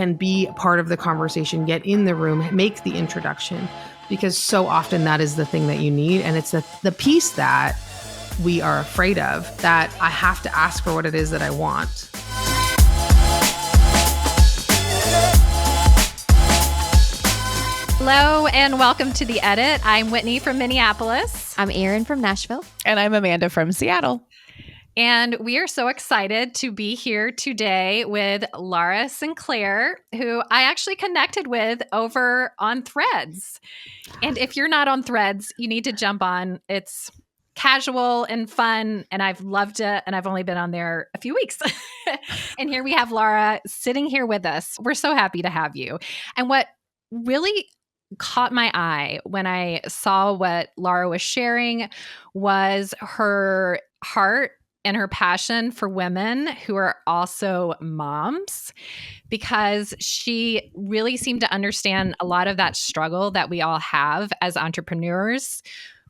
can be a part of the conversation, get in the room, make the introduction, because so often that is the thing that you need. And it's the piece that we are afraid of, that I have to ask for what it is that I want. Hello and welcome to The Edit. I'm Whitney from Minneapolis. I'm Erin from Nashville. And I'm Amanda from Seattle. And we are so excited to be here today with Laura Sinclair, who I actually connected with over on Threads. And if you're not on Threads, you need to jump on. It's casual and fun, and I've loved it, and I've only been on there a few weeks. And here we have Laura sitting here with us. We're so happy to have you. And what really caught my eye when I saw what Laura was sharing was her heart and her passion for women who are also moms, because she really seemed to understand a lot of that struggle that we all have as entrepreneurs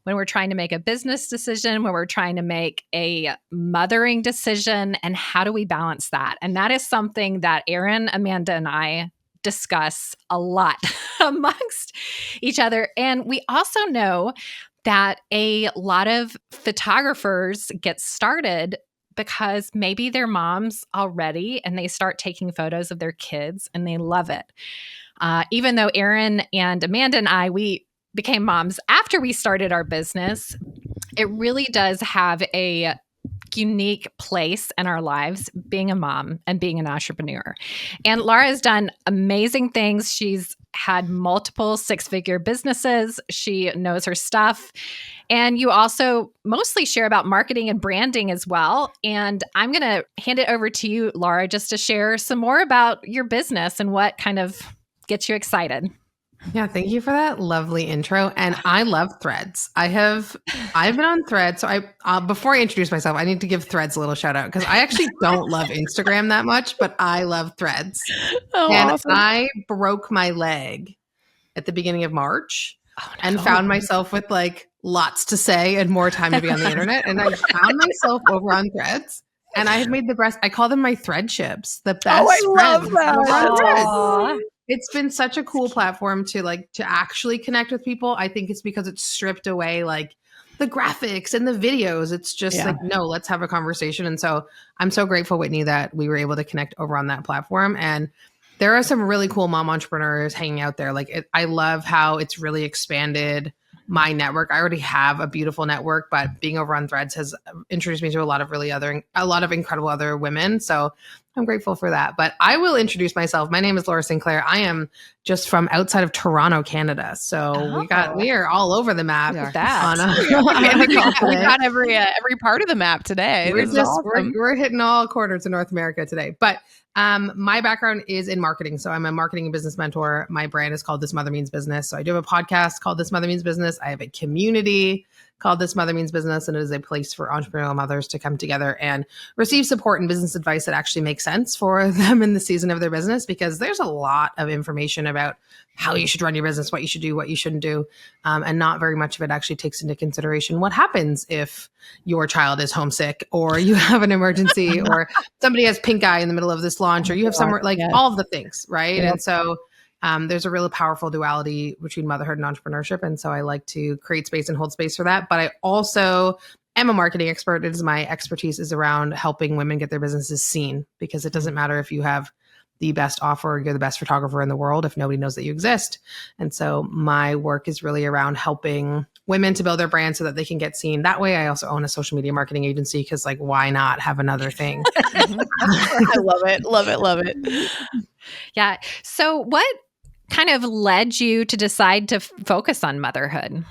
when we're trying to make a business decision, when we're trying to make a mothering decision, and how do we balance that? And that is something that Erin, Amanda, and I discuss a lot amongst each other. And we also know that a lot of photographers get started because maybe they're moms already and they start taking photos of their kids and they love it. Even though Erin and Amanda and I, we became moms after we started our business, it really does have a unique place in our lives being a mom and being an entrepreneur. And Laura has done amazing things. She's had multiple six-figure businesses. She knows her stuff. And you also mostly share about marketing and branding as well. And I'm going to hand it over to you, Laura, just to share some more about your business and what kind of gets you excited. Yeah, thank you for that lovely intro. And I love Threads. I've been on Threads. So before I introduce myself, I need to give Threads a little shout out, because I actually don't love Instagram that much, but I love Threads. And awesome. I broke my leg at the beginning of March and found myself with like lots to say and more time to be on the internet. And I found myself over on Threads. And I have made I call them my threadships, the best I friends love that. It's been such a cool platform to actually connect with people. I think it's because it's stripped away like the graphics and the videos. It's just like, no, let's have a conversation. And so I'm so grateful, Whitney, that we were able to connect over on that platform. And there are some really cool mom entrepreneurs hanging out there. I love how it's really expanded my network. I already have a beautiful network, but being over on Threads has introduced me to a lot of incredible other women. So I'm grateful for that. But I will introduce myself. My name is Laura Sinclair. I am just from outside of Toronto, Canada. So we are all over the map. We got every part of the map today. We're hitting all corners of North America today. But my background is in marketing. So I'm a marketing and business mentor. My brand is called This Mother Means Business. So I do have a podcast called This Mother Means Business. I have a community called This Mother Means Business, and it is a place for entrepreneurial mothers to come together and receive support and business advice that actually makes sense for them in the season of their business, because there's a lot of information about how you should run your business, what you should do, what you shouldn't do, and not very much of it actually takes into consideration what happens if your child is homesick, or you have an emergency, or somebody has pink eye in the middle of this launch, or you have somewhere all of the things, right? Yep. And so there's a really powerful duality between motherhood and entrepreneurship. And so I like to create space and hold space for that. But I also am a marketing expert. It is my expertise is around helping women get their businesses seen, because it doesn't matter if you have the best offer, you're the best photographer in the world if nobody knows that you exist. And so my work is really around helping women to build their brand so that they can get seen. That way, I also own a social media marketing agency, because why not have another thing? I love it. Love it. Love it. Yeah. So what kind of led you to decide to focus on motherhood?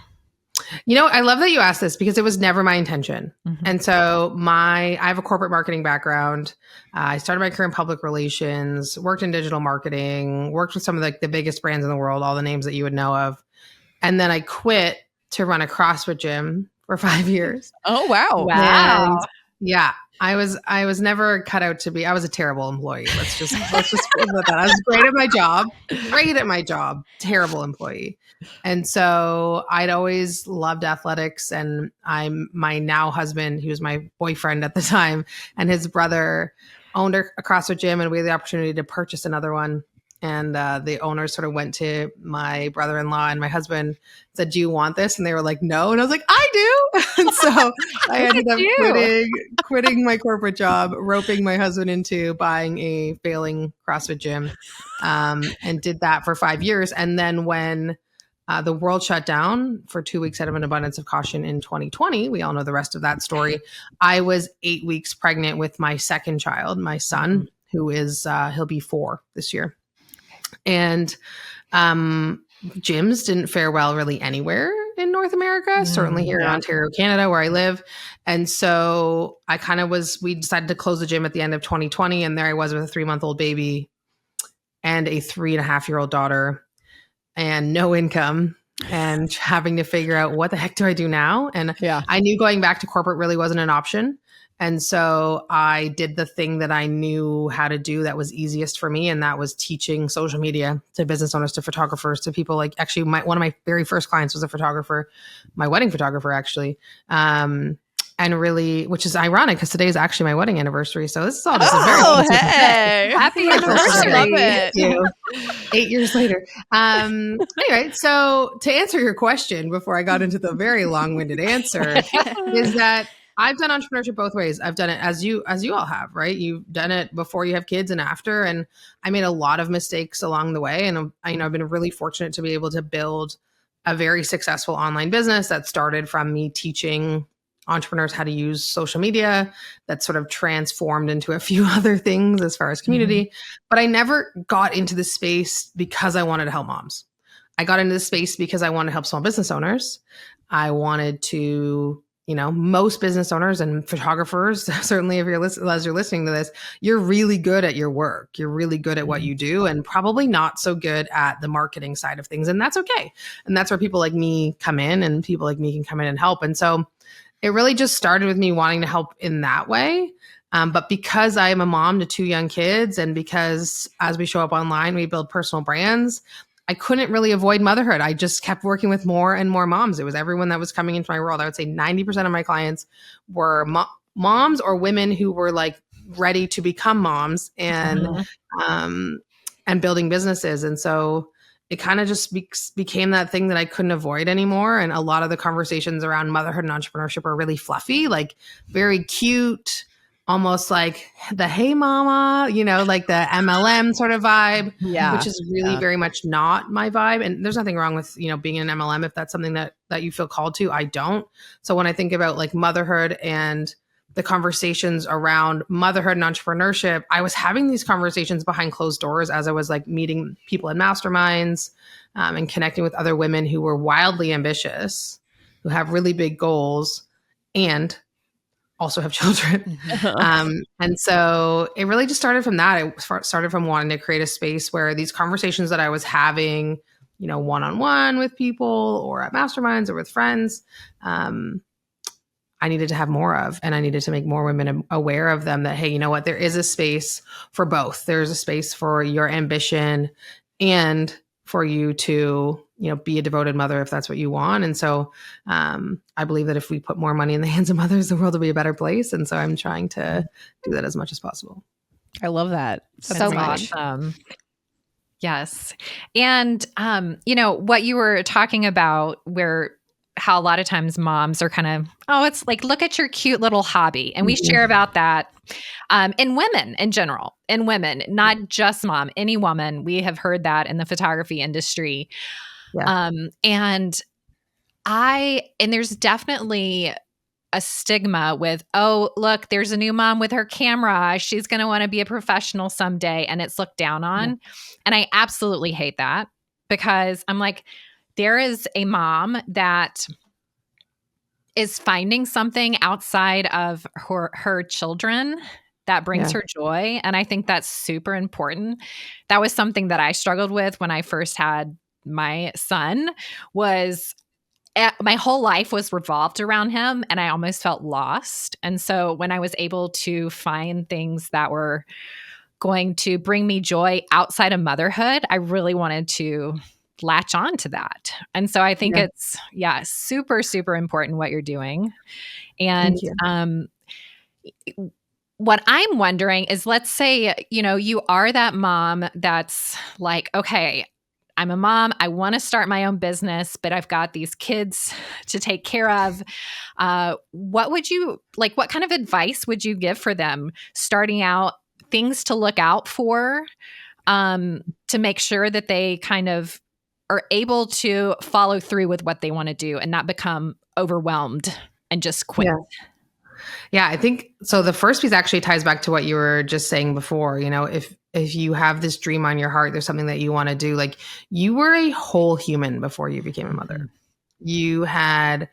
I love that you asked this, because it was never my intention. Mm-hmm. And so I have a corporate marketing background. I started my career in public relations, worked in digital marketing, worked with some of the biggest brands in the world, all the names that you would know of. And then I quit to run a CrossFit gym for 5 years. Oh, wow. And yeah, I was never cut out to be. I was a terrible employee. Let's just put that. I was great at my job, terrible employee. And so I'd always loved athletics, and my now husband, he was my boyfriend at the time, and his brother owned a CrossFit gym, and we had the opportunity to purchase another one. And the owner sort of went to my brother-in-law and my husband, said, "Do you want this?" And they were like, "No." And I was like, "I do." And so I ended up quitting my corporate job, roping my husband into buying a failing CrossFit gym, and did that for 5 years. And then when the world shut down for 2 weeks out of an abundance of caution in 2020, we all know the rest of that story. I was 8 weeks pregnant with my second child, my son, who is he'll be 4 this year. And gyms didn't fare well really anywhere in North America, certainly here in Ontario, Canada, where I live. And so we decided to close the gym at the end of 2020. And there I was with a 3-month-old baby and a 3.5-year-old daughter and no income and having to figure out what the heck do I do now? And I knew going back to corporate really wasn't an option. And so I did the thing that I knew how to do that was easiest for me. And that was teaching social media to business owners, to photographers, to people like actually one of my very first clients was a photographer, my wedding photographer, actually. And really, which is ironic because today is actually my wedding anniversary. So this is all just a very happy anniversary. I love it. Thank you. 8 years later. Anyway, so to answer your question before I got into the very long-winded answer is that I've done entrepreneurship both ways. I've done it as you all have, right? You've done it before you have kids and after. And I made a lot of mistakes along the way. And I've been really fortunate to be able to build a very successful online business that started from me teaching entrepreneurs how to use social media, that sort of transformed into a few other things as far as community. But I never got into this space because I wanted to help moms. I got into this space because I wanted to help small business owners. I wanted to, most business owners and photographers, certainly if as you're listening to this, you're really good at your work. You're really good at what you do and probably not so good at the marketing side of things. And that's okay. And that's where people like me come in and people like me can come in and help. And so it really just started with me wanting to help in that way. But because I am a mom to 2 young kids and because as we show up online, we build personal brands, I couldn't really avoid motherhood. I just kept working with more and more moms. It was everyone that was coming into my world. I would say 90% of my clients were moms or women who were like ready to become moms and building businesses. And so it kind of just became that thing that I couldn't avoid anymore. And a lot of the conversations around motherhood and entrepreneurship are really fluffy, like very cute, almost like the hey mama, like the MLM sort of vibe, which is really very much not my vibe. And there's nothing wrong with, being an MLM if that's something that you feel called to. I don't. So when I think about like motherhood and the conversations around motherhood and entrepreneurship, I was having these conversations behind closed doors as I was like meeting people in masterminds and connecting with other women who were wildly ambitious, who have really big goals and also have children. And so it really just started from that. It started from wanting to create a space where these conversations that I was having, one-on-one with people or at masterminds or with friends, I needed to have more of, and I needed to make more women aware of them that, hey, you know what, there is a space for both. There's a space for your ambition and for you to, be a devoted mother if that's what you want. And so I believe that if we put more money in the hands of mothers, the world will be a better place. And so I'm trying to do that as much as possible. I love that. That's so awesome. Yes. And, what you were talking about how a lot of times moms are kind of, it's like, look at your cute little hobby. And we share about that in women in general, not just mom, any woman. We have heard that in the photography industry. Yeah. And there's definitely a stigma with, look, there's a new mom with her camera. She's going to want to be a professional someday. And it's looked down on. Yeah. And I absolutely hate that because I'm like, there is a mom that is finding something outside of her children that brings her joy. And I think that's super important. That was something that I struggled with when I first had my son. My whole life was revolved around him and I almost felt lost. And so when I was able to find things that were going to bring me joy outside of motherhood, I really wanted to latch on to that. And so I think it's super, super important what you're doing. And what I'm wondering is, let's say, you are that mom that's like, okay, I'm a mom. I want to start my own business, but I've got these kids to take care of. What would you like? What kind of advice would you give for them starting out? Things to look out for, to make sure that they kind of are able to follow through with what they want to do and not become overwhelmed and just quit. Yeah, I think so. The first piece actually ties back to what you were just saying before. If you have this dream on your heart, there's something that you want to do. Like, you were a whole human before you became a mother. You had,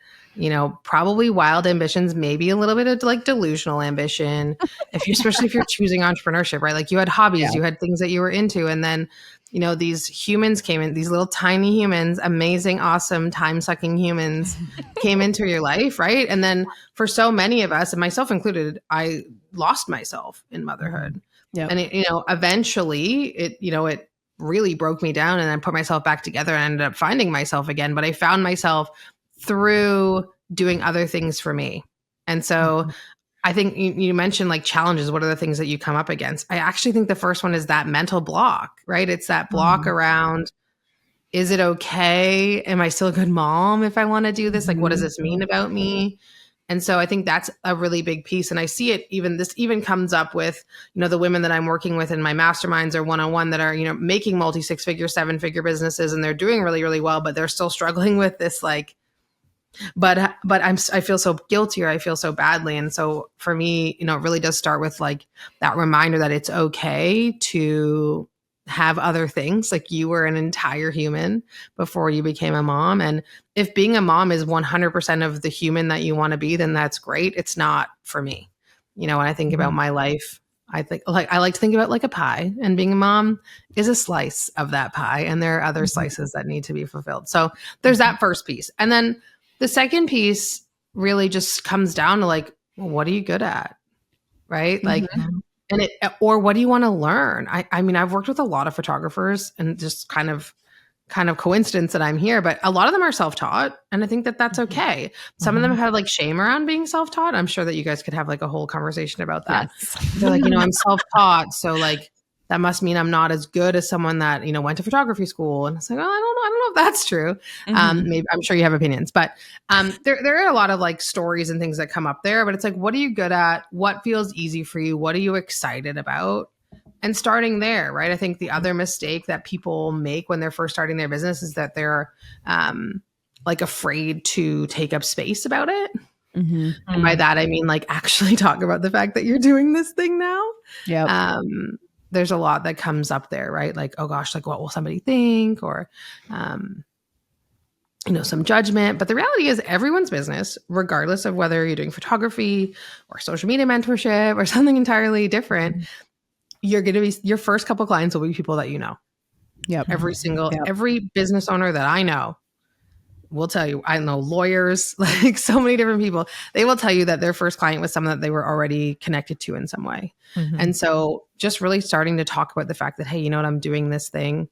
probably wild ambitions, maybe a little bit of like delusional ambition. Especially if you're choosing entrepreneurship, right? Like, you had hobbies, you had things that you were into, and then these humans came in, these little tiny humans, amazing, awesome, time-sucking humans came into your life, right? And then for so many of us, and myself included, I lost myself in motherhood. Yep. And eventually it really broke me down, and I put myself back together and ended up finding myself again. But I found myself through doing other things for me. And so I think you mentioned like challenges. What are the things that you come up against? I actually think the first one is that mental block, right? It's that block around, is it okay? Am I still a good mom if I want to do this? Like, what does this mean about me? And so I think that's a really big piece. And I see it this even comes up with, the women that I'm working with in my masterminds or one-on-one that are, making multi 6-figure, 7-figure businesses, and they're doing really, really well, but they're still struggling with this, like, but I feel so guilty, or I feel so badly. And so for me, it really does start with like that reminder that it's okay to have other things. Like, you were an entire human before you became a mom. And if being a mom is 100% of the human that you want to be, then that's great. It's not for me. When I think about my life, I like to think about like a pie, and being a mom is a slice of that pie. And there are other slices that need to be fulfilled. So there's that first piece. And then the second piece really just comes down to like, well, what are you good at? Right? Like, or what do you want to learn? I mean, I've worked with a lot of photographers, and just kind of coincidence that I'm here, but a lot of them are self-taught. And I think that that's okay. Some of them have like shame around being self-taught. I'm sure that you guys could have like a whole conversation about that. Yes. They're like, I'm self-taught. So like, that must mean I'm not as good as someone that, went to photography school. And it's like, oh, I don't know if that's true. Maybe, I'm sure you have opinions, but there are a lot of like stories and things that come up there, but it's like, what are you good at? What feels easy for you? What are you excited about? And starting there, right? I think the other mistake that people make when they're first starting their business is that they're like afraid to take up space about it. And by that, I mean, like, actually talk about the fact that you're doing this thing now. Yeah. There's a lot that comes up there, right? Like, oh gosh, like, what will somebody think? Or, some judgment. But the reality is, everyone's business, regardless of whether you're doing photography or social media mentorship or something entirely different, you're going to be, your first couple clients will be people that you know. Yep. Every business owner that I know will tell you, I know lawyers, like so many different people, they will tell you that their first client was someone that they were already connected to in some way. And so just really starting to talk about the fact that, hey, you know what, I'm doing this thing.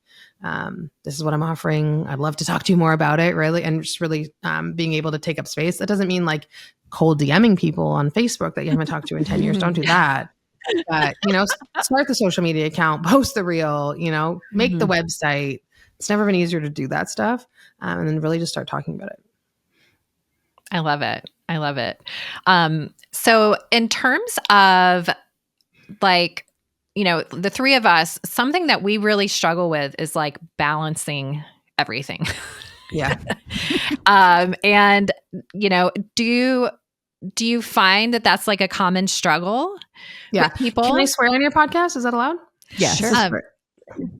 This is what I'm offering. I'd love to talk to you more about it, really. And just really being able to take up space. That doesn't mean like cold DMing people on Facebook that you haven't talked to in 10 years. Don't do that. But, start the social media account, post the reel, make the website. It's never been easier to do that stuff. And then really just start talking about it. I love it. So in terms of like, the three of us, something that we really struggle with is like balancing everything. Yeah. And, do you find that that's like a common struggle with people? Can I swear on your podcast? Is that allowed? Yeah. Sure.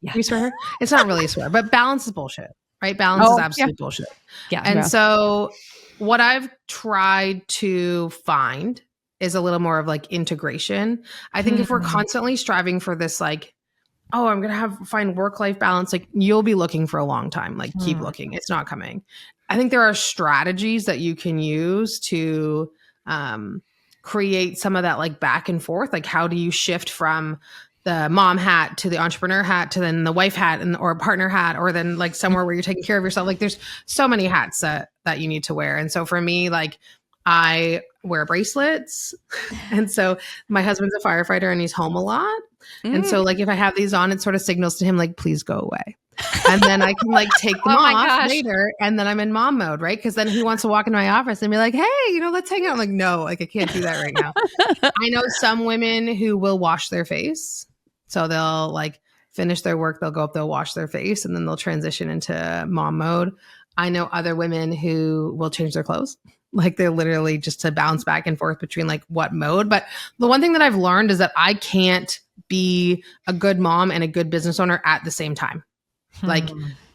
Yeah. You swear her? It's not really a swear, but balance is bullshit, right? Balance is absolute bullshit. Yeah. And so what I've tried to find is a little more of like integration. I think if we're constantly striving for this, like, oh, I'm going to find work-life balance, like you'll be looking for a long time, like keep looking. It's not coming. I think there are strategies that you can use to create some of that like back and forth. Like, how do you shift from the mom hat to the entrepreneur hat to then the wife hat or partner hat, or then like somewhere where you're taking care of yourself. Like, there's so many hats that you need to wear. And so for me, like, I wear bracelets. And so my husband's a firefighter and he's home a lot. And so like if I have these on, it sort of signals to him like, please go away. And then I can like take them off later. And then I'm in mom mode, right? Because then he wants to walk into my office and be like, hey, let's hang out. I'm like, no, like I can't do that right now. I know some women who will wash their face. So they'll like finish their work, they'll go up, they'll wash their face, and then they'll transition into mom mode. I know other women who will change their clothes. Like they're literally just to bounce back and forth between like what mode. But the one thing that I've learned is that I can't be a good mom and a good business owner at the same time. Like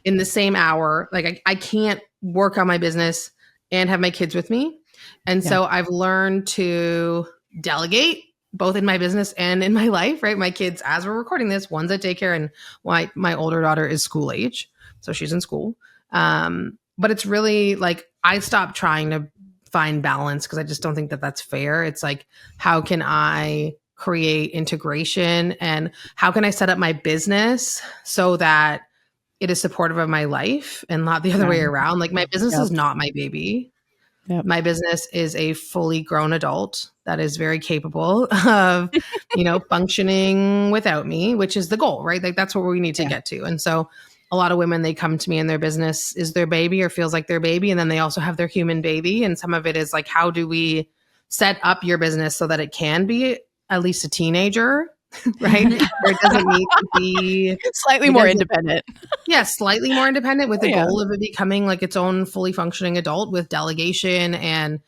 in the same hour, like I can't work on my business and have my kids with me. And so I've learned to delegate both in my business and in my life, right? My kids, as we're recording this, one's at daycare and my older daughter is school age. So she's in school. But it's really like, I stopped trying to find balance because I just don't think that that's fair. It's like, how can I create integration and how can I set up my business so that it is supportive of my life and not the other way around? Like my business is not my baby. My business is a fully grown adult that is very capable of, functioning without me, which is the goal, right? Like that's what we need to get to. And so a lot of women, they come to me and their business is their baby or feels like their baby. And then they also have their human baby. And some of it is like, how do we set up your business so that it can be at least a teenager, right? Or it doesn't need to be slightly more independent. Yeah, slightly more independent with the goal of it becoming like its own fully functioning adult with delegation and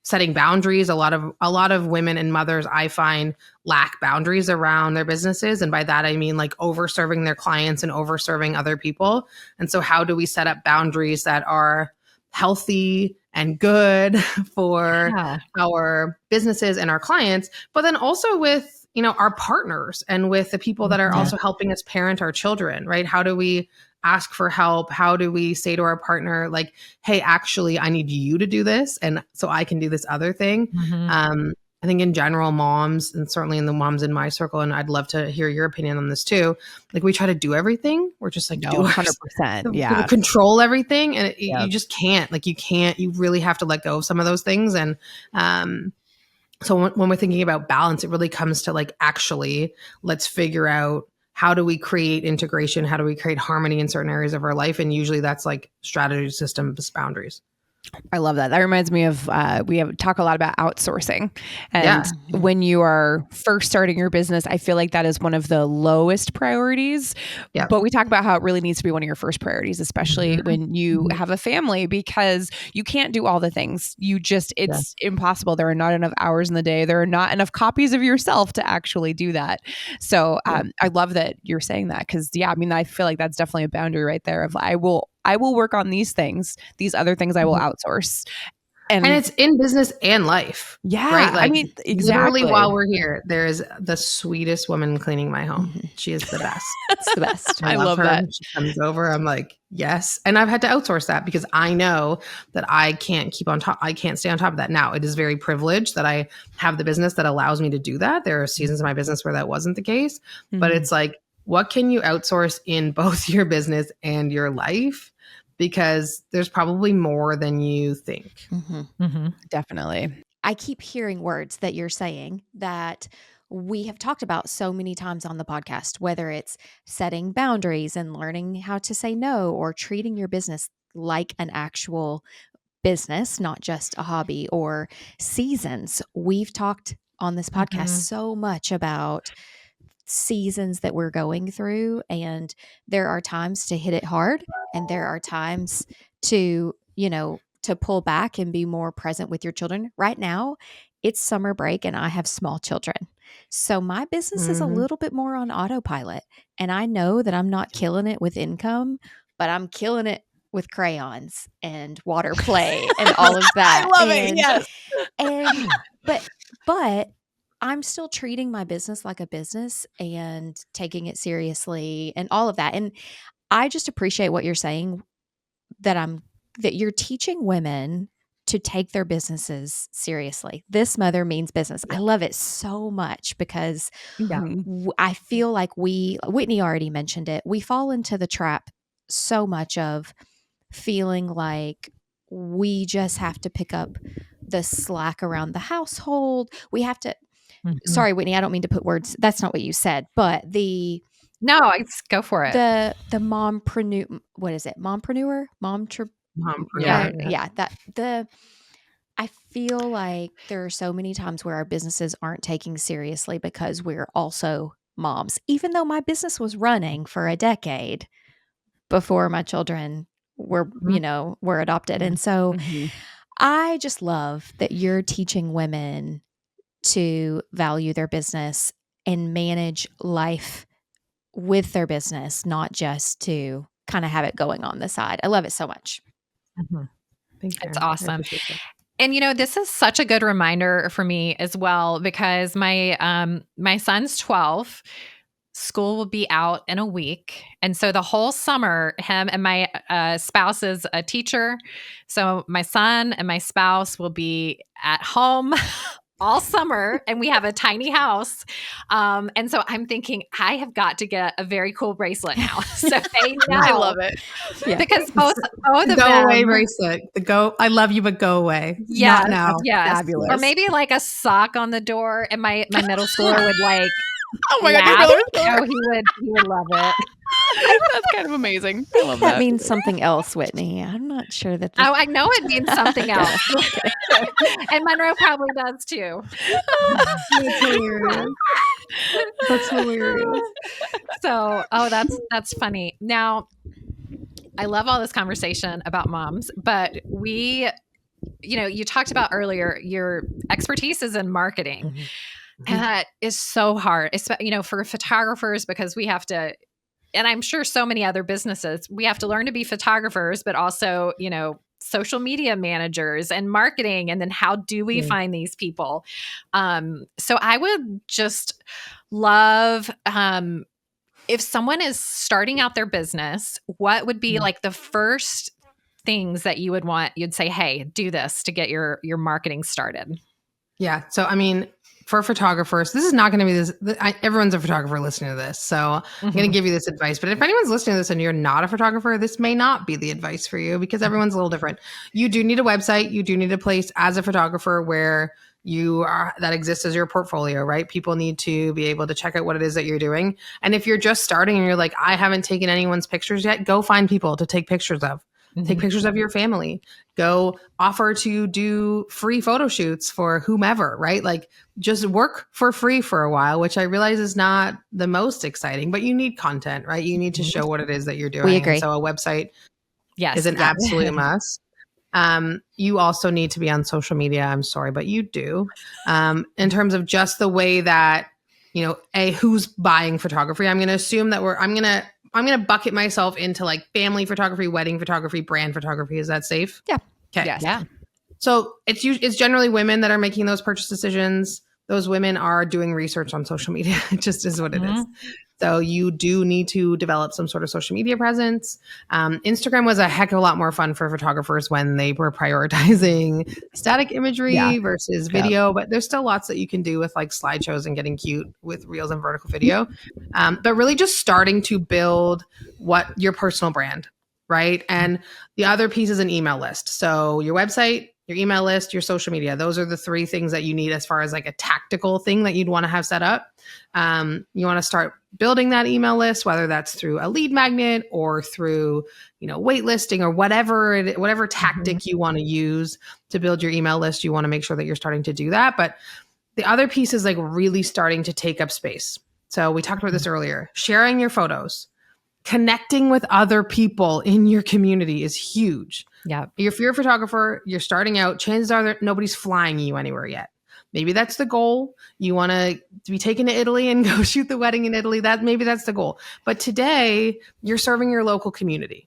setting boundaries. A lot of women and mothers I find lack boundaries around their businesses. And by that, I mean like overserving their clients and overserving other people. And so how do we set up boundaries that are healthy and good for our businesses and our clients, but then also with, our partners and with the people that are also helping us parent our children, right? How do we ask for help? How do we say to our partner, like, hey, actually, I need you to do this. And so I can do this other thing. I think in general, moms, and certainly in the moms in my circle, and I'd love to hear your opinion on this too. Like we try to do everything. We're just like, 100%. Yeah. Control everything. And you just can't, you really have to let go of some of those things. And, so when we're thinking about balance, it really comes to like, actually, let's figure out how do we create integration? How do we create harmony in certain areas of our life? And usually that's like strategy, systems, boundaries. I love that. That reminds me of, we have talk a lot about outsourcing. And when you are first starting your business, I feel like that is one of the lowest priorities. But we talk about how it really needs to be one of your first priorities, especially when you have a family, because you can't do all the things. It's impossible. There are not enough hours in the day. There are not enough copies of yourself to actually do that. So I love that you're saying that because, I feel like that's definitely a boundary right there of I will work on these things. These other things I will outsource. And it's in business and life. Yeah. Right? Like, exactly. Literally while we're here, there is the sweetest woman cleaning my home. She is the best. It's the best. I love her. That. She comes over. I'm like, yes. And I've had to outsource that because I know that I can't keep on top. I can't stay on top of that. Now, it is very privileged that I have the business that allows me to do that. There are seasons of my business where that wasn't the case. But it's like, what can you outsource in both your business and your life? Because there's probably more than you think. Definitely. I keep hearing words that you're saying that we have talked about so many times on the podcast, whether it's setting boundaries and learning how to say no or treating your business like an actual business, not just a hobby, or seasons. We've talked on this podcast so much about seasons that we're going through, and there are times to hit it hard and there are times to to pull back and be more present with your children. Right now it's summer break and I have small children, so my business is a little bit more on autopilot, and I know that I'm not killing it with income, but I'm killing it with crayons and water play and all of that. I love it. Yes. And but I'm still treating my business like a business and taking it seriously and all of that. And I just appreciate what you're saying, that you're teaching women to take their businesses seriously. This Mother Means Business. I love it so much because I feel like Whitney already mentioned it. We fall into the trap so much of feeling like we just have to pick up the slack around the household. We have to, sorry, Whitney, I don't mean to put words, that's not what you said, but No, go for it. The mompreneur, what is it? Mompreneur? Mompreneur. I feel like there are so many times where our businesses aren't taken seriously because we're also moms. Even though my business was running for a decade before my children were, were adopted. And so I just love that you're teaching women to value their business and manage life with their business, not just to kind of have it going on the side. I love it so much. Thank you. It's awesome. And this is such a good reminder for me as well, because my son's 12. School will be out in a week. And so the whole summer, him and my spouse is a teacher. So my son and my spouse will be at home all summer, and we have a tiny house. And so I'm thinking, I have got to get a very cool bracelet now. So they know. I love it. Yeah. Because both of them. Go away bracelet. I love you, but go away. Yeah. Not now. Yes. Fabulous. Or maybe like a sock on the door, and my middle schooler would like, oh my God, he would love it. That's kind of amazing. I love that. That means something else, Whitney. I'm not sure that. Oh, I know it means something else. And Monroe probably does too. That's hilarious. That's hilarious. So, that's funny. Now, I love all this conversation about moms, but you talked about earlier, your expertise is in marketing. And that is so hard, for photographers, because we have to, and I'm sure so many other businesses, we have to learn to be photographers, but also, social media managers and marketing. And then how do we find these people? So I would just love, if someone is starting out their business, what would be like the first things that you'd say, hey, do this to get your marketing started? Yeah. So, I mean, for photographers, this is not going to be this. Everyone's a photographer listening to this. So I'm going to give you this advice. But if anyone's listening to this and you're not a photographer, this may not be the advice for you, because everyone's a little different. You do need a website. You do need a place as a photographer where that exists as your portfolio, right? People need to be able to check out what it is that you're doing. And if you're just starting and you're like, I haven't taken anyone's pictures yet, go find people to take pictures of. Take pictures of your family. Go offer to do free photo shoots for whomever, right? Like, just work for free for a while, which I realize is not the most exciting, but you need content, right? You need to show what it is that you're doing. We agree. And so a website is an absolute must. You also need to be on social media. I'm sorry, but you do. In terms of just the way that, who's buying photography, I'm going to assume that I'm going to bucket myself into like family photography, wedding photography, brand photography. Is that safe? Yeah. Okay. Yes. Yeah. So it's generally women that are making those purchase decisions. Those women are doing research on social media. It just is what it is. So you do need to develop some sort of social media presence. Instagram was a heck of a lot more fun for photographers when they were prioritizing static imagery versus video, but there's still lots that you can do with like slideshows and getting cute with reels and vertical video. But really just starting to build your personal brand, right? And the other piece is an email list. So your website, your email list, your social media, those are the three things that you need as far as like a tactical thing that you'd want to have set up. You want to start building that email list, whether that's through a lead magnet or through, waitlisting or whatever tactic you want to use to build your email list. You want to make sure that you're starting to do that. But the other piece is like really starting to take up space. So we talked about this earlier, sharing your photos, connecting with other people in your community is huge. Yeah. If you're a photographer, you're starting out, chances are that nobody's flying you anywhere yet. Maybe that's the goal. You want to be taken to Italy and go shoot the wedding in Italy. Maybe that's the goal. But today you're serving your local community.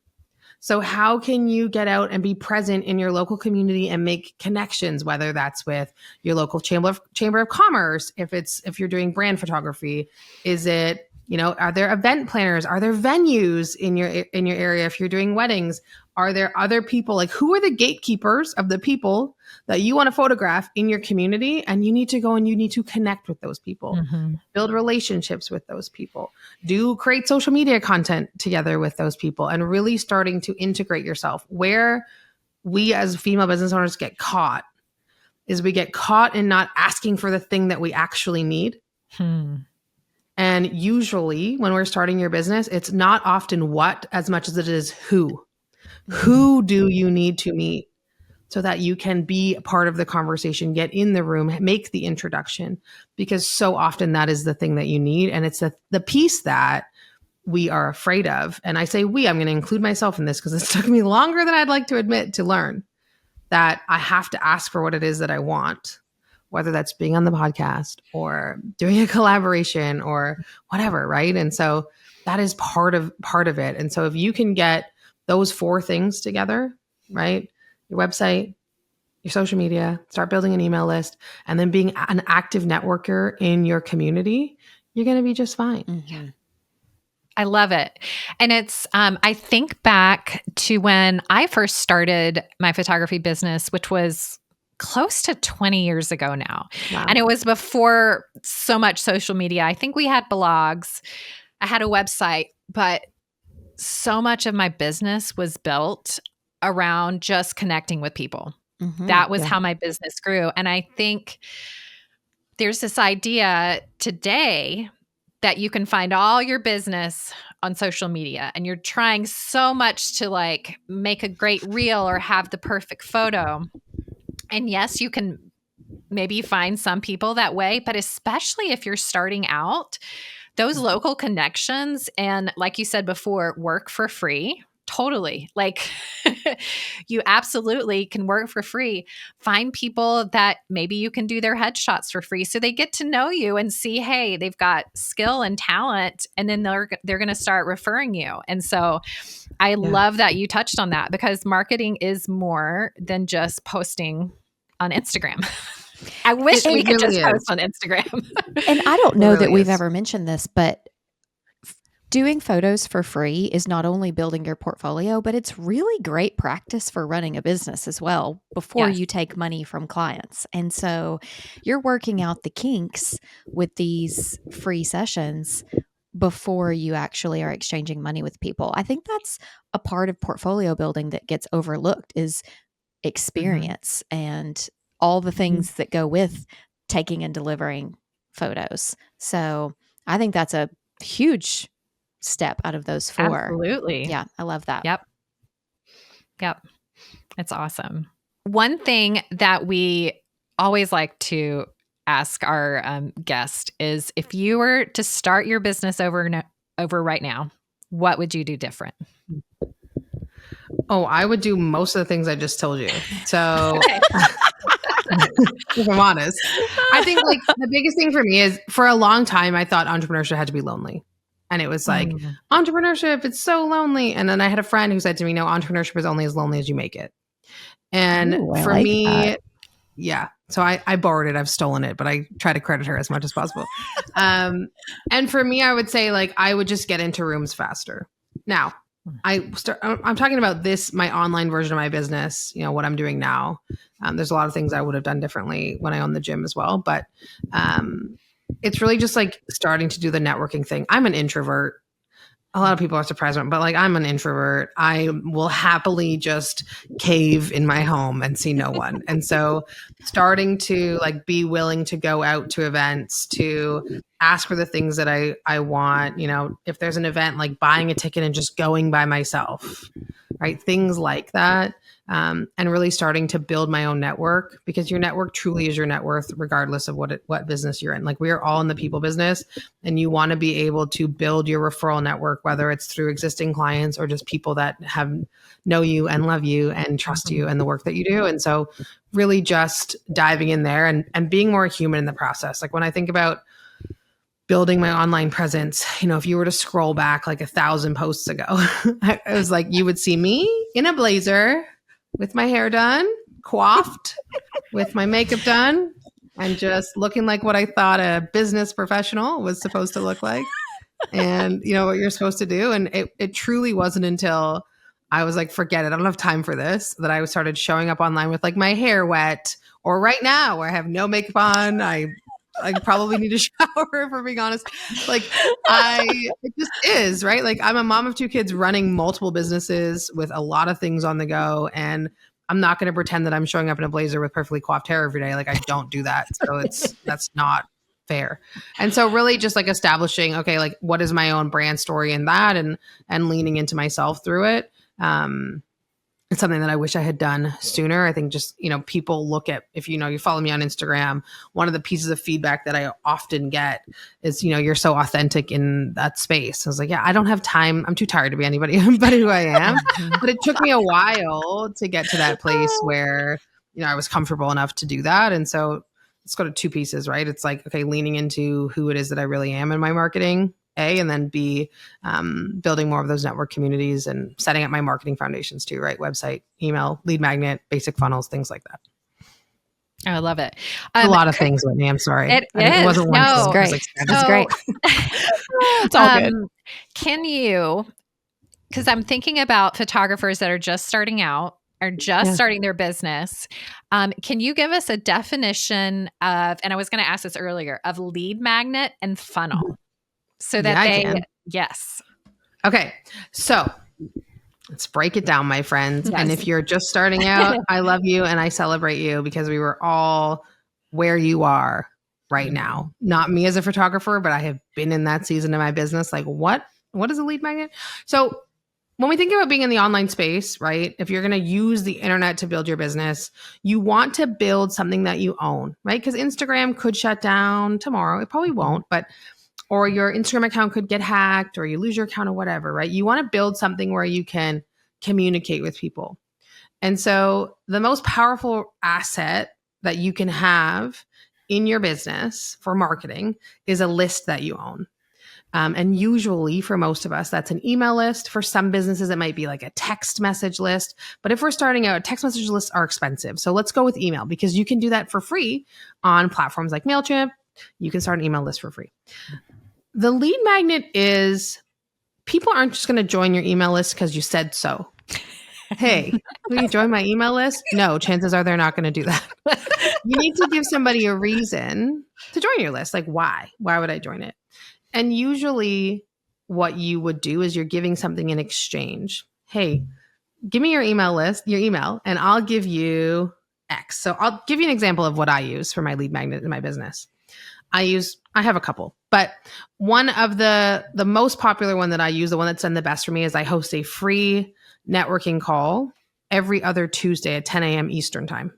So how can you get out and be present in your local community and make connections, whether that's with your local chamber of commerce, if you're doing brand photography, is it, are there event planners? Are there venues in your area? If you're doing weddings, are there other people? Like, who are the gatekeepers of the people that you want to photograph in your community? And you need to go and you need to connect with those people, build relationships with those people, create social media content together with those people, and really starting to integrate yourself. Where we as female business owners get caught is we get caught in not asking for the thing that we actually need. And usually when we're starting your business, it's not often what as much as it is who. Who do you need to meet so that you can be a part of the conversation, get in the room, make the introduction? Because so often that is the thing that you need. And it's the piece that we are afraid of. And I say I'm going to include myself in this because it took me longer than I'd like to admit to learn that I have to ask for what it is that I want, whether that's being on the podcast or doing a collaboration or whatever, right? And so that is part of it. And so if you can get those 4 things together, right? Your website, your social media, start building an email list, and then being an active networker in your community, you're going to be just fine. Mm-hmm. I love it. And it's, I think back to when I first started my photography business, which was close to 20 years ago now. Wow. And it was before so much social media. I think we had blogs. I had a website, but so much of my business was built around just connecting with people. Mm-hmm. That was how my business grew. And I think there's this idea today that you can find all your business on social media, and you're trying so much to like make a great reel or have the perfect photo. And yes, you can maybe find some people that way, but especially if you're starting out, those local connections and, like you said before, work for free. Totally. Like you absolutely can work for free. Find people that maybe you can do their headshots for free so they get to know you and see, hey, they've got skill and talent, and then they're going to start referring you. And so I love that you touched on that, because marketing is more than just posting on Instagram. I wish we could just post on Instagram. And I don't know that we've ever mentioned this, but doing photos for free is not only building your portfolio, but it's really great practice for running a business as well before you take money from clients. And so you're working out the kinks with these free sessions before you actually are exchanging money with people. I think that's a part of portfolio building that gets overlooked, is experience and all the things that go with taking and delivering photos. So I think that's a huge step out of those 4. Absolutely. Yeah, I love that. Yep. It's awesome. One thing that we always like to ask our guest is, if you were to start your business over right now, what would you do different? Oh, I would do most of the things I just told you. So if I'm honest, I think like the biggest thing for me is, for a long time, I thought entrepreneurship had to be lonely. And it was like, entrepreneurship, it's so lonely. And then I had a friend who said to me, no, entrepreneurship is only as lonely as you make it. And for like me, so I borrowed it. I've stolen it, but I try to credit her as much as possible. And for me, I would say like, I would just get into rooms faster. Now, I'm talking about this, my online version of my business, you know, what I'm doing now. There's a lot of things I would have done differently when I owned the gym as well. But it's really just like starting to do the networking thing. I'm an introvert. A lot of people are surprised, but like, I'm an introvert. I will happily just cave in my home and see no one. And so starting to like be willing to go out to events, to ask for the things that I want, you know, if there's an event, like buying a ticket and just going by myself, right? Things like that. And really starting to build my own network, because your network truly is your net worth, regardless of what business you're in. Like, we are all in the people business, and you want to be able to build your referral network, whether it's through existing clients or just people that know you and love you and trust you and the work that you do. And so really just diving in there and being more human in the process. Like, when I think about building my online presence, you know, if you were to scroll back like 1,000 posts ago, it was like, you would see me in a blazer with my hair done, coiffed, with my makeup done, and just looking like what I thought a business professional was supposed to look like, and you know what you're supposed to do. And it truly wasn't until I was like, forget it, I don't have time for this, that I started showing up online with like my hair wet, or right now where I have no makeup on. I probably need a shower, if we're being honest. Like, it just is, right? Like, I'm a mom of 2 kids running multiple businesses with a lot of things on the go. And I'm not going to pretend that I'm showing up in a blazer with perfectly coiffed hair every day. Like I don't do that. So that's not fair. And so really just like establishing, okay, like what is my own brand story in that and leaning into myself through it. It's something that I wish I had done sooner. I think just, people look at, if you follow me on Instagram, one of the pieces of feedback that I often get is, you're so authentic in that space. I was like, yeah, I don't have time. I'm too tired to be anybody but who I am. But it took me a while to get to that place where, I was comfortable enough to do that. And so let's go to two pieces, right? It's like, okay, leaning into who it is that I really am in my marketing, A, and then B, building more of those network communities and setting up my marketing foundations too, right? Website, email, lead magnet, basic funnels, things like that. I love it. A lot of things, Whitney. I'm sorry. It wasn't one thing. It's great. It's great. It's all good. Can you, because I'm thinking about photographers that are just starting out, are just starting their business. Can you give us a definition of, and I was going to ask this earlier, of lead magnet and funnel? So that yes. Okay. So let's break it down, my friends. Yes. And if you're just starting out, I love you and I celebrate you because we were all where you are right now. Not me as a photographer, but I have been in that season of my business. Like what is a lead magnet? So when we think about being in the online space, right? If you're going to use the internet to build your business, you want to build something that you own, right? Because Instagram could shut down tomorrow. It probably won't, or your Instagram account could get hacked or you lose your account or whatever, right? You want to build something where you can communicate with people. And so the most powerful asset that you can have in your business for marketing is a list that you own. And usually for most of us, that's an email list. For some businesses, it might be like a text message list. But if we're starting out, text message lists are expensive. So let's go with email because you can do that for free on platforms like MailChimp. You can start an email list for free. The lead magnet is people aren't just going to join your email list because you said so. Hey, will you join my email list? No, chances are they're not going to do that. You need to give somebody a reason to join your list. Like why? Why would I join it? And usually what you would do is you're giving something in exchange. Hey, give me your email, and I'll give you X. So I'll give you an example of what I use for my lead magnet in my business. I have a couple, but one of the most popular one that I use, the one that's done the best for me, is I host a free networking call every other Tuesday at 10 a.m. Eastern time,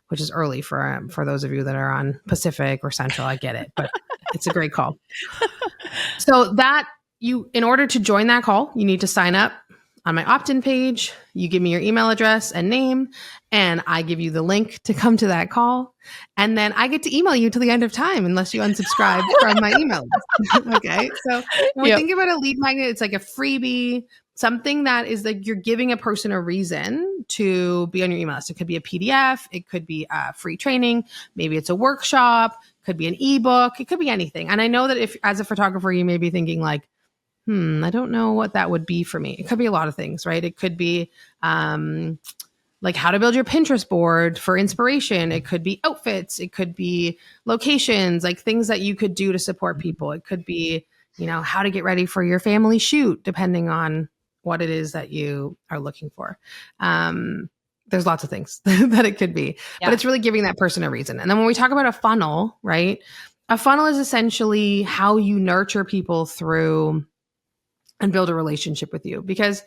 which is early for those of you that are on Pacific or Central. I get it, but it's a great call. So in order to join that call, you need to sign up on my opt-in page. You give me your email address and name, and I give you the link to come to that call. And then I get to email you till the end of time unless you unsubscribe from my email list. Okay. So when we think about a lead magnet, it's like a freebie, something that is like you're giving a person a reason to be on your email list. It could be a PDF. It could be a free training. Maybe it's a workshop. Could be an ebook. It could be anything. And I know that if as a photographer, you may be thinking like, I don't know what that would be for me. It could be a lot of things, right? It could be like how to build your Pinterest board for inspiration. It could be outfits. It could be locations, like things that you could do to support people. It could be, how to get ready for your family shoot, depending on what it is that you are looking for. There's lots of things that it could be, but it's really giving that person a reason. And then when we talk about a funnel, right? A funnel is essentially how you nurture people through and build a relationship with you, because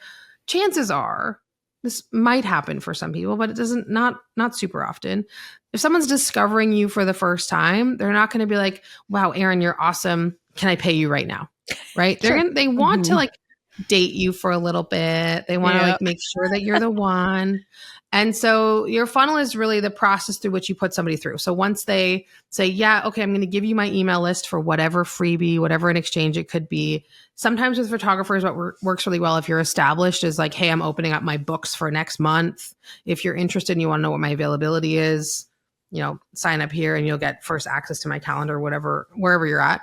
chances are this might happen for some people, but it doesn't, not super often. If someone's discovering you for the first time, they're not going to be like, wow, Erin, you're awesome. Can I pay you right now? Right. They want to like date you for a little bit. They want to like make sure that you're the one. And so your funnel is really the process through which you put somebody through. So once they say, yeah, okay, I'm going to give you my email list for whatever freebie, whatever in exchange it could be. Sometimes with photographers, what works really well if you're established is like, hey, I'm opening up my books for next month. If you're interested and you want to know what my availability is, sign up here and you'll get first access to my calendar, wherever you're at.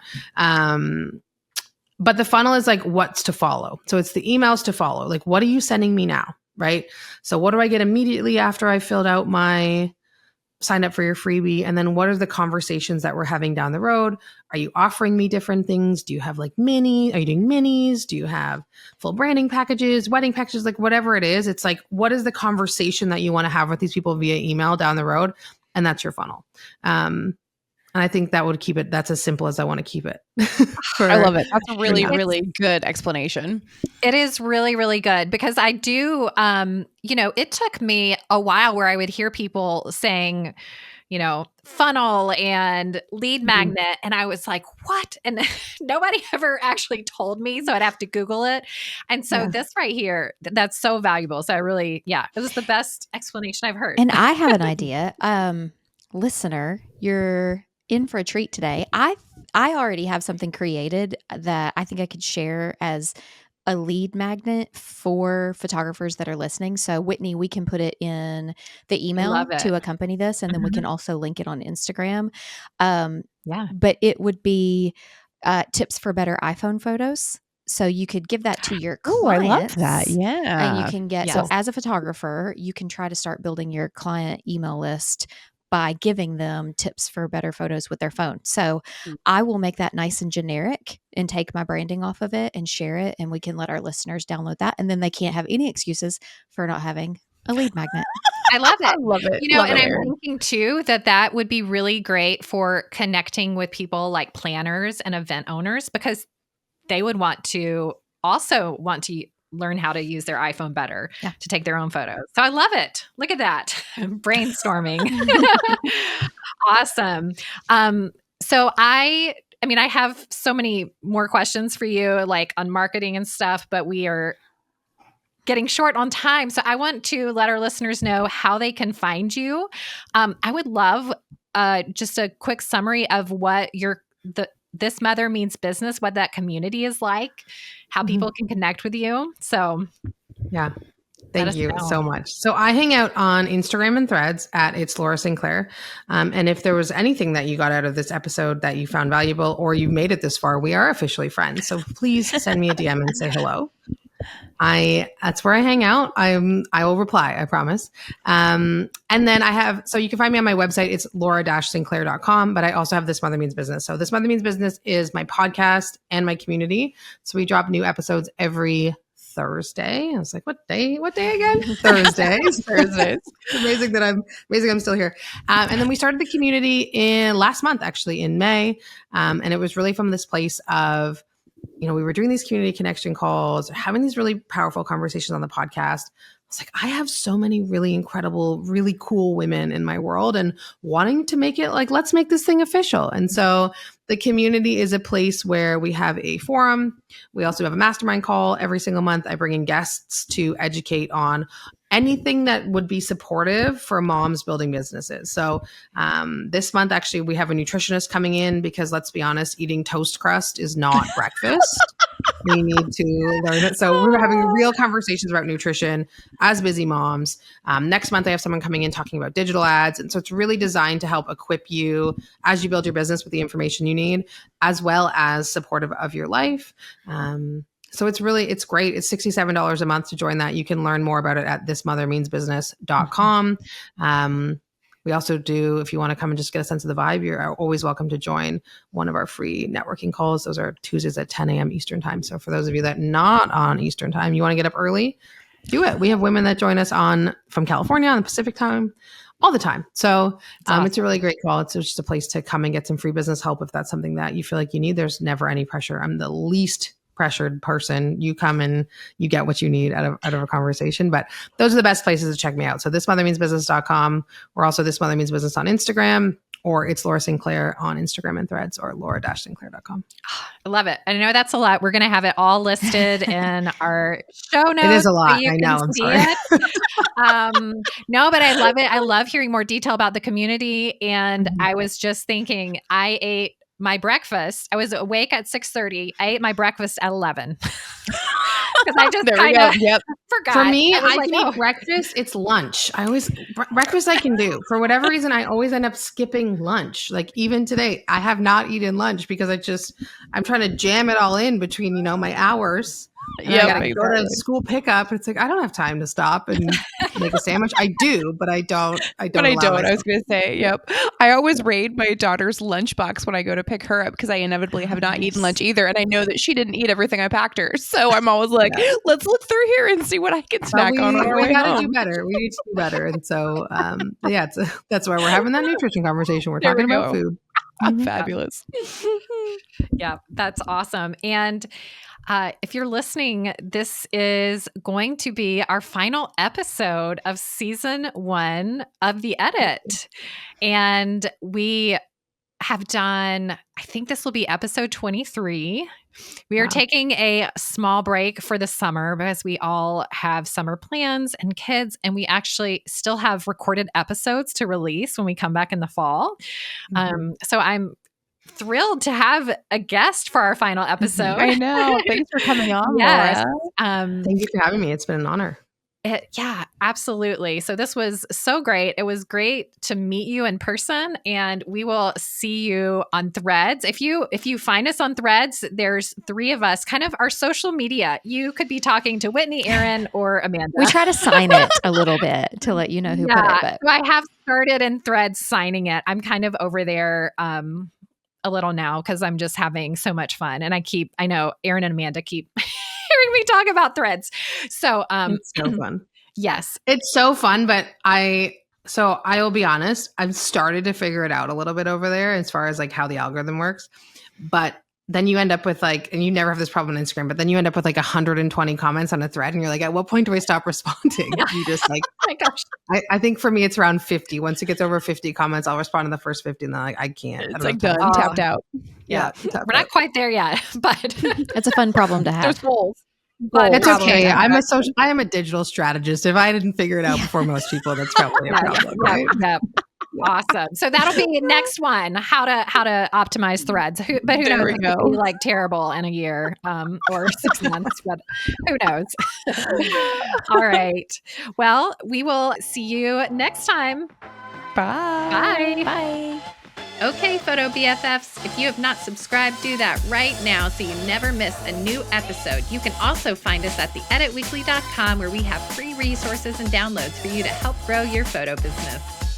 But the funnel is like what's to follow. So it's the emails to follow. Like, what are you sending me now? Right. So what do I get immediately after I filled out my signed up for your freebie? And then what are the conversations that we're having down the road? Are you offering me different things? Do you have like are you doing minis? Do you have full branding packages, wedding packages, like whatever it is? It's like, what is the conversation that you want to have with these people via email down the road? And that's your funnel. And I think that would keep it, that's as simple as I want to keep it. I love it. That's a really, really good explanation. It is really, really good because I do, it took me a while where I would hear people saying, funnel and lead magnet. And I was like, what? And nobody ever actually told me. So I'd have to Google it. And so this right here, that's so valuable. So I really, it was the best explanation I've heard. And I have an idea. Listener, you're in for a treat today. I already have something created that I think I could share as a lead magnet for photographers that are listening. So Whitney, we can put it in the email to accompany this, and then we can also link it on Instagram. But it would be tips for better iPhone photos. So you could give that to your clients. Oh, I love that. Yeah. And you can get, so as a photographer, you can try to start building your client email list by giving them tips for better photos with their phone. So I will make that nice and generic and take my branding off of it and share it. And we can let our listeners download that. And then they can't have any excuses for not having a lead magnet. I love it. I love it. And I'm thinking too that would be really great for connecting with people like planners and event owners, because they would want to learn how to use their iPhone better to take their own photos. So I love it. Look at that. Brainstorming. Awesome. So I have so many more questions for you, like on marketing and stuff, but we are getting short on time. So I want to let our listeners know how they can find you. I would love just a quick summary of what This Mother Means Business, what that community is like, how people can connect with you. So thank you so much. So I hang out on Instagram and Threads at It's Laura Sinclair. And if there was anything that you got out of this episode that you found valuable, or you made it this far, we are officially friends. So please send me a DM and say hello. That's where I hang out. I will reply, I promise. And then so you can find me on my website. It's laura-sinclair.com, but I also have This Mother Means Business. So This Mother Means Business is my podcast and my community. So we drop new episodes every Thursday. I was like, what day again? Thursdays. It's amazing I'm still here. And then we started the community last month, actually in May. And it was really from this place of, we were doing these community connection calls, having these really powerful conversations on the podcast. I was like, I have so many really incredible, really cool women in my world, and wanting to make it like, let's make this thing official. And so the community is a place where we have a forum. We also have a mastermind call every single month. I bring in guests to educate on anything that would be supportive for moms building businesses. So this month, actually, we have a nutritionist coming in because, let's be honest, eating toast crust is not breakfast. We need to learn it. So we're having real conversations about nutrition as busy moms. Next month, I have someone coming in talking about digital ads. And so it's really designed to help equip you as you build your business with the information you need, as well as supportive of your life. So it's great. It's $67 a month to join that. You can learn more about it at thismothermeansbusiness.com. We also do, if you want to come and just get a sense of the vibe, you're always welcome to join one of our free networking calls. Those are Tuesdays at 10 a.m. Eastern time. So for those of you that are not on Eastern time, you want to get up early, do it. We have women that join us from California on the Pacific time all the time. So it's a really great call. It's just a place to come and get some free business help if that's something that you feel like you need. There's never any pressure. I'm the least pressured person. You come and you get what you need out of a conversation. But those are the best places to check me out. So thismothermeansbusiness.com. We're also This Mother Means Business on Instagram, or it's Laura Sinclair on Instagram and Threads, or laura-sinclair.com. I love it. I know that's a lot. We're going to have it all listed in our show notes. It is a lot. I know. I'm sorry. No, but I love it. I love hearing more detail about the community. And I was just thinking, I ate my breakfast. I was awake at 6:30. I ate my breakfast at 11. Because I just kind of forgot. For me, I can eat breakfast. It's lunch. Breakfast I can do. For whatever reason, I always end up skipping lunch. Like even today, I have not eaten lunch because I'm trying to jam it all in between, my hours. I got to go to school pickup. It's like, I don't have time to stop and make a sandwich? I do, but I don't. I was going to say, yep. I always raid my daughter's lunchbox when I go to pick her up because I inevitably have not eaten lunch either. And I know that she didn't eat everything I packed her. So I'm always like, let's look through here and see what I can snack on. We got to do better. We need to do better. And so, that's why we're having that nutrition conversation. We're talking about food. Fabulous. Yeah, that's awesome. And if you're listening, this is going to be our final episode of season 1 of The Edit. And we have done, I think this will be episode 23. We are taking a small break for the summer because we all have summer plans and kids, and we actually still have recorded episodes to release when we come back in the fall. So I'm thrilled to have a guest for our final episode. I know. Thanks for coming on. Yes. Thank you for having me. It's been an honor. Yeah, absolutely. So this was so great. It was great to meet you in person, and we will see you on Threads. If you find us on Threads, there's 3 of us, kind of our social media. You could be talking to Whitney, Erin, or Amanda. We try to sign it a little bit to let you know who put it. But So I have started in Threads signing it. I'm kind of over there a little now because I'm just having so much fun. And I know Erin and Amanda keep hearing me talk about Threads. So it's so fun. Yes. It's so fun, but I will be honest, I've started to figure it out a little bit over there as far as like how the algorithm works. But then you end up with like, and you never have this problem on Instagram, but then you end up with like 120 comments on a thread and you're like, at what point do I stop responding? You just like, oh my gosh. I think for me, it's around 50. Once it gets over 50 comments, I'll respond to the first 50 and then I can't. It's like done, tapped out. Yeah. We're not quite there yet, but it's a fun problem to have. There's goals. But it's okay. I am a digital strategist. If I didn't figure it out before most people, that's probably a problem. Right? Yeah. Awesome. So that'll be next one. How to optimize Threads. Who knows? It could be like terrible in a year or 6 months, but who knows? All right. Well, we will see you next time. Bye. Bye. Okay, Photo BFFs, if you have not subscribed, do that right now so you never miss a new episode. You can also find us at theeditweekly.com where we have free resources and downloads for you to help grow your photo business.